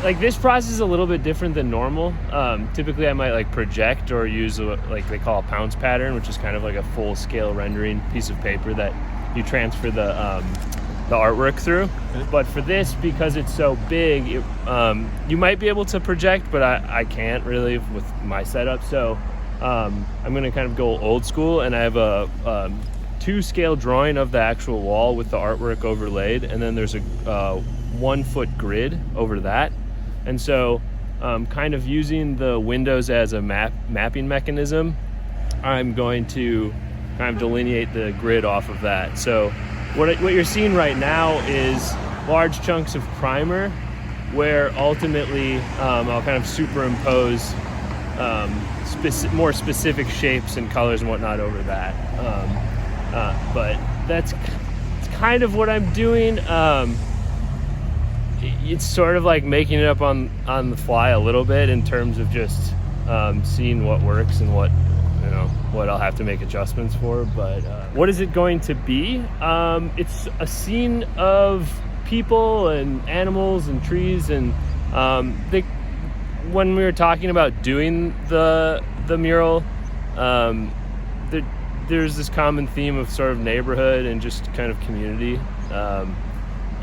like this process is a little bit different than normal. Typically I might like project or use like they call a pounce pattern, which is kind of like a full scale rendering piece of paper that you transfer the artwork through. But for this, because it's so big, you might be able to project, but I can't really with my setup. So I'm gonna kind of go old school, and I have a 2-scale drawing of the actual wall with the artwork overlaid, and then there's a 1-foot grid over that. And so kind of using the windows as a mapping mechanism, I'm going to kind of delineate the grid off of that. So what you're seeing right now is large chunks of primer, where ultimately I'll kind of superimpose more specific shapes and colors and whatnot over that. But it's kind of what I'm doing. It's sort of like making it up on the fly a little bit in terms of just seeing what works and what I'll have to make adjustments for. But what is it going to be? It's a scene of people and animals and trees, and when we were talking about doing the mural, there's this common theme of sort of neighborhood and just kind of community,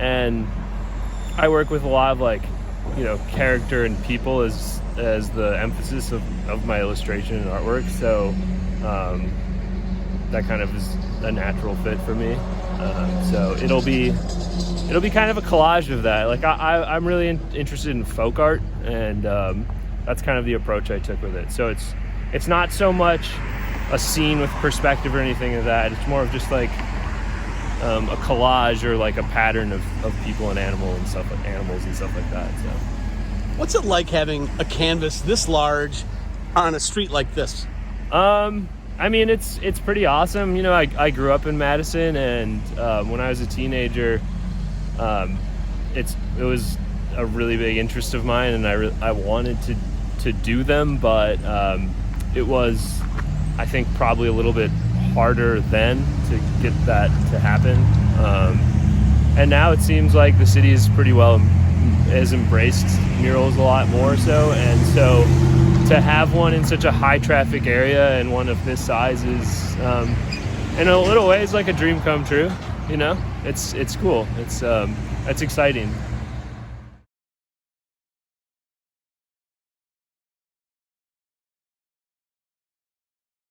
and I work with a lot of like character and people as the emphasis of my illustration and artwork, so that kind of is a natural fit for me. So it'll be kind of a collage of that. Like I'm really interested in folk art, and that's kind of the approach I took with it. So it's not so much a scene with perspective or anything like that. It's more of just like a collage or like a pattern of people and animals and stuff like that. So what's it like having a canvas this large on a street like this? I mean, it's pretty awesome. I grew up in Madison, and when I was a teenager, it was a really big interest of mine, and I wanted to do them, but it was, I think, probably a little bit harder then to get that to happen. And now it seems like the city is has embraced murals a lot more so, and so to have one in such a high traffic area and one of this size is in a little ways like a dream come true. It's cool. It's exciting.